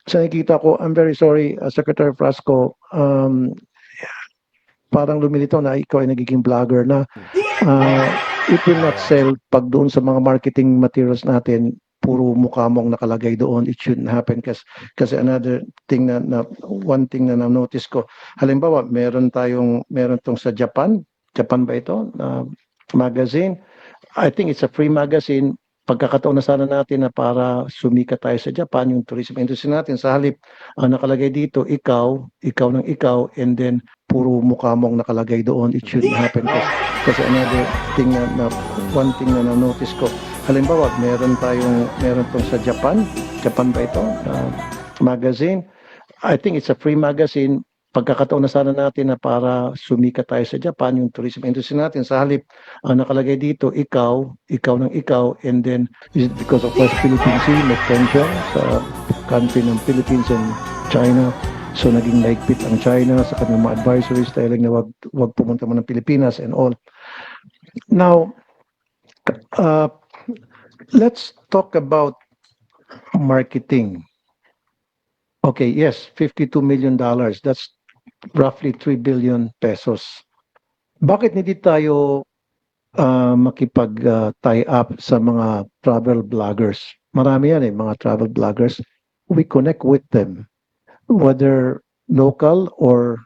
Sa nakikita ko, I'm very sorry, Secretary Frasco, parang lumilitaw na ikaw ay nagiging vlogger na. Uh, it will not sell pag doon sa mga marketing materials natin, puro mukha mong nakalagay doon. It shouldn't happen kasi another thing one thing na na-notice ko, halimbawa, meron tong sa Japan ba ito? Magazine. I think it's a free magazine. Pagkakataon na sana natin na para sumikat tayo sa Japan, yung tourism industry natin, sa halip, nakalagay dito, ikaw ng ikaw, and then puro mukha mong nakalagay doon. It shouldn't happen kasi another thing one thing na na-notice ko. Halimbawa, meron tong sa Japan ba ito? Magazine. I think it's a free magazine. Pagkakataon na sana natin na para sumikat tayo sa Japan, yung tourism industry natin, sa halip, nakalagay dito, ikaw ng ikaw, and then is it because of West Philippine Sea, may tension sa country ng Philippines and China. So naging naigpit ang China sa kanyang mga advisories dahil na wag pumunta mo ng Pilipinas and all. Now, let's talk about marketing. Okay, yes, $52 million. That's roughly 3 billion pesos. Bakit hindi tayo makipag-tie up sa mga travel bloggers? Marami yan mga travel bloggers. We connect with them, whether local or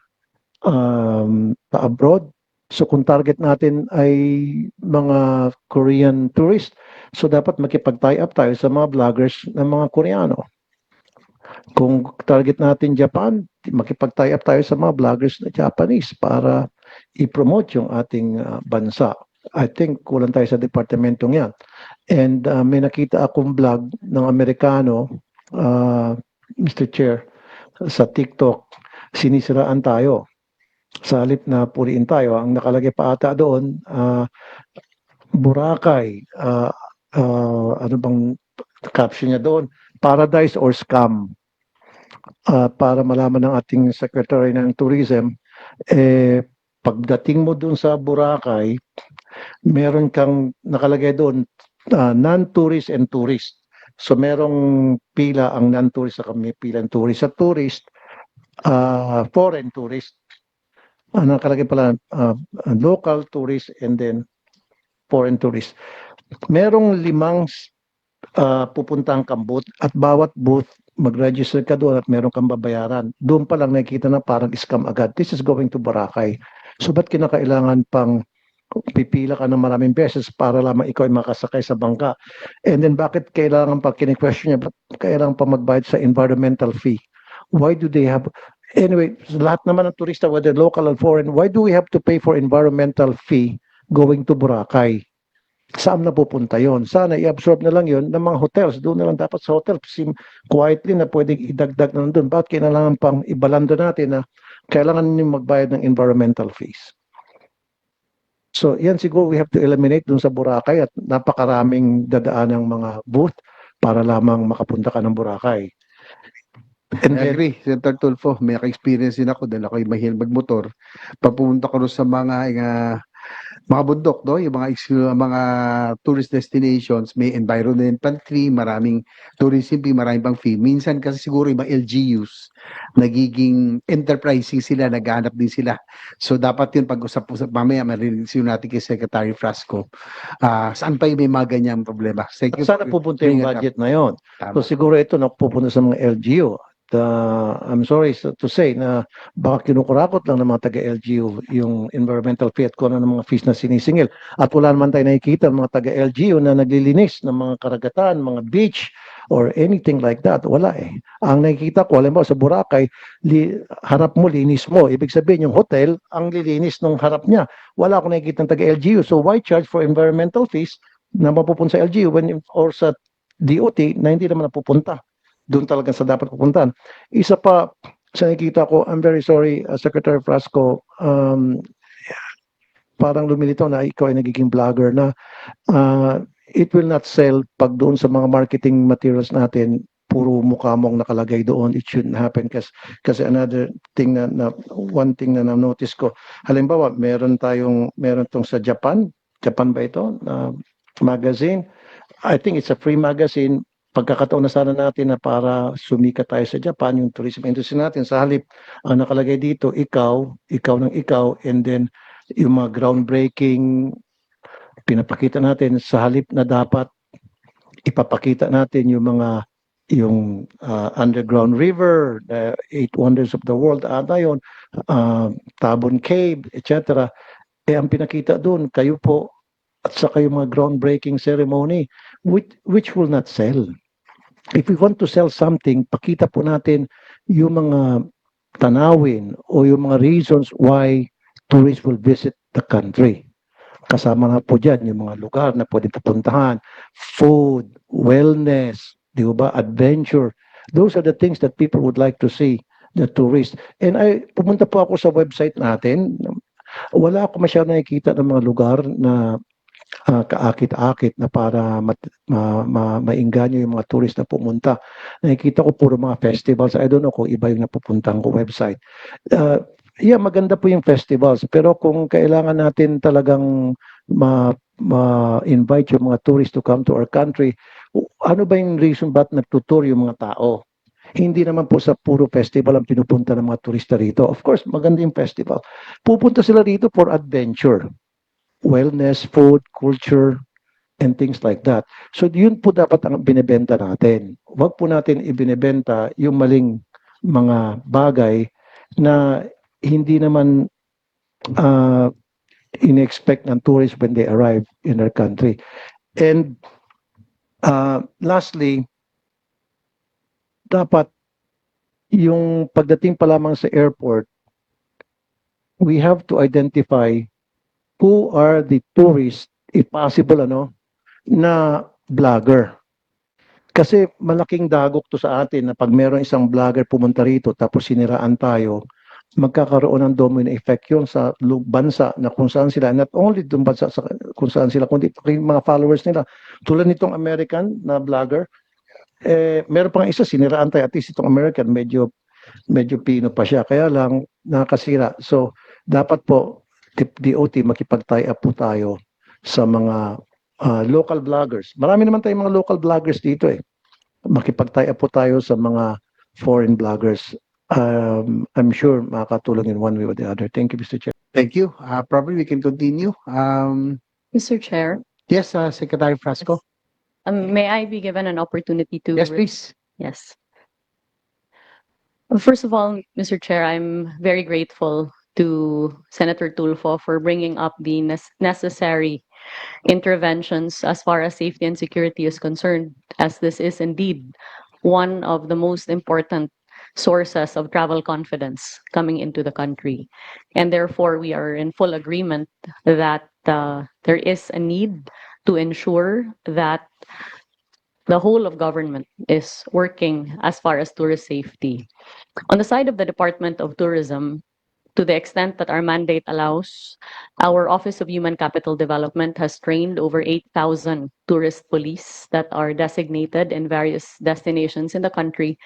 abroad. So kung target natin ay mga Korean tourist, so dapat makipag-tie up tayo sa mga bloggers ng mga Koreano. Kung target natin Japan, makipag-tie up tayo sa mga vloggers na Japanese para i-promote yung ating bansa. I think kulang tayo sa departamentong yan. And may nakita akong vlog ng Amerikano, Mr. Chair, sa TikTok, sinisiraan tayo. Sa halip na puriin tayo, ang nakalagay pa ata doon, Boracay, ano bang caption niya doon? Paradise or scam? Para malaman ng ating Secretary ng Tourism, pagdating mo dun sa Boracay, meron kang nakalagay doon, non-tourist and tourist. So merong pila ang non-tourist at may pila ang tourist. Sa tourist, foreign tourist. Nakalagay pala local tourist and then foreign tourist. Merong 5 pupuntang kang booth at bawat booth mag-register ka doon at meron kang babayaran. Doon pa lang nakikita na parang scam agad. This is going to Boracay. So ba't kinakailangan pang pipila ka ng maraming beses para lamang ikaw ay makasakay sa bangka? And then bakit kailangan pa, kini-question niya, ba't kailangan pa magbayad sa environmental fee? Why do they have, anyway, lahat naman ng turista, whether local or foreign, why do we have to pay for environmental fee going to Boracay? Saan na pupunta yon? Sana i-absorb na lang yon ng mga hotels. Doon na lang dapat sa hotel. Quietly na pwedeng idagdag na doon. Bakit kailangan pang ibalando natin na kailangan nyo magbayad ng environmental fees? So yan siguro we have to eliminate doon sa Boracay at napakaraming dadaan ng mga booth para lamang makapunta ka ng Boracay. And I agree, Senator Tulfo. May experience din ako dahil ako'y mahilig magmotor. Pag pumunta ko sa mga bundok, no? Yung mga tourist destinations, may environmental fee, maraming tourism fee, maraming pang fee. Minsan kasi siguro yung mga LGUs, nagiging enterprising sila, naghahanap din sila. So dapat yun pag-usap-usap, mamaya marinig natin kay Secretary Frasco. Saan pa yung may mga ganyang problema? Sana pupunta yung budget na yon. So siguro ito napupunta sa mga LGU. I'm sorry to say na baka kinukurakot lang ng mga taga-LGU yung environmental fee at kung ano ng mga fees na sinisingil. At wala naman tayo nakikita ng mga taga-LGU na naglilinis ng mga karagatan, mga beach, or anything like that. Wala eh. Ang nakikita ko, alam mo, sa Boracay, harap mo, linis mo. Ibig sabihin, yung hotel, ang lilinis ng harap niya. Wala akong nakikita ng taga-LGU. So why charge for environmental fees na mapupunta sa LGU or sa DOT na hindi naman napupunta? Doon talaga sa dapat pupuntahan. Isa pa, sa nakikita ko, I'm very sorry, Secretary Frasco, parang lumilitaw na ikaw ay nagiging vlogger na. It will not sell pag doon sa mga marketing materials natin, puro mukha mong nakalagay doon. It shouldn't happen kasi another thing one thing na na-notice ko. Halimbawa, meron tong sa Japan ba ito? Magazine. I think it's a free magazine. pagkakataon na sana natin na para sumikat tayo sa Japan, yung tourism industry natin. Sa halip, ang nakalagay dito, ikaw ng ikaw, and then yung mga groundbreaking pinapakita natin sa halip na dapat ipapakita natin yung underground river, the eight wonders of the world, ata yun, Tabon Cave, etc. Ang pinakita doon, kayo po, at saka yung mga groundbreaking ceremony, which will not sell. If we want to sell something, pakita po natin yung mga tanawin o yung mga reasons why tourists will visit the country. Kasama na po dyan yung mga lugar na pwede pupuntahan, food, wellness, di ba, adventure. Those are the things that people would like to see, the tourists. And pumunta po ako sa website natin, wala ako masyadong nakikita ng mga lugar na kaakit-akit na para mainganyo yung mga tourist na pumunta. Nakikita ko puro mga festivals. I don't know kung iba yung napupuntahan ko website. Maganda po yung festivals. Pero kung kailangan natin talagang ma-invite yung mga tourists to come to our country, ano ba yung reason ba't nagtutour yung mga tao? Hindi naman po sa puro festival ang pinupunta ng mga turista rito. Of course, maganda yung festival. Pupunta sila rito for adventure, wellness, food, culture, and things like that. So yun po dapat ang binebenta natin. Huwag po natin ibinebenta yung maling mga bagay na hindi naman in-expect ng tourists when they arrive in our country. And lastly, dapat yung pagdating pa lamang sa airport, we have to identify who are the tourists, if possible, na vlogger. Kasi malaking dagok to sa atin na pag meron isang vlogger pumunta rito tapos siniraan tayo, magkakaroon ng domino effect yun sa bansa na kung saan sila, not only doon bansa sa kung saan sila, kundi yung mga followers nila. Tulad nitong American na vlogger, meron pang isa, siniraan tayo, at least itong American, medyo Pino pa siya, kaya lang nakasira. So, dapat po, DOT, makipag-tie up po tayo sa mga local vloggers. Marami naman tayong mga local vloggers dito Makipag-tie up po tayo sa mga foreign vloggers. I'm sure makakatulong in one way or the other. Thank you, Mr. Chair. Thank you. Probably we can continue. Mr. Chair, Yes, Secretary Frasco. may I be given an opportunity to? Yes, please. Yes. First of all, Mr. Chair, I'm very grateful to Senator Tulfo for bringing up the necessary interventions as far as safety and security is concerned, as this is indeed one of the most important sources of travel confidence coming into the country. And therefore, we are in full agreement that there is a need to ensure that the whole of government is working as far as tourist safety. On the side of the Department of Tourism, to the extent that our mandate allows, our Office of Human Capital Development has trained over 8,000 tourist police that are designated in various destinations in the country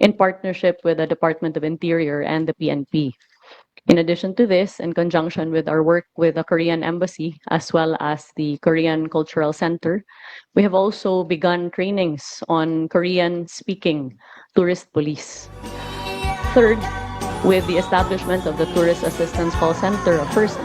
in partnership with the Department of Interior and the PNP. In addition to this, in conjunction with our work with the Korean Embassy as well as the Korean Cultural Center, we have also begun trainings on Korean-speaking tourist police. Third, with the establishment of the Tourist Assistance Call Center, first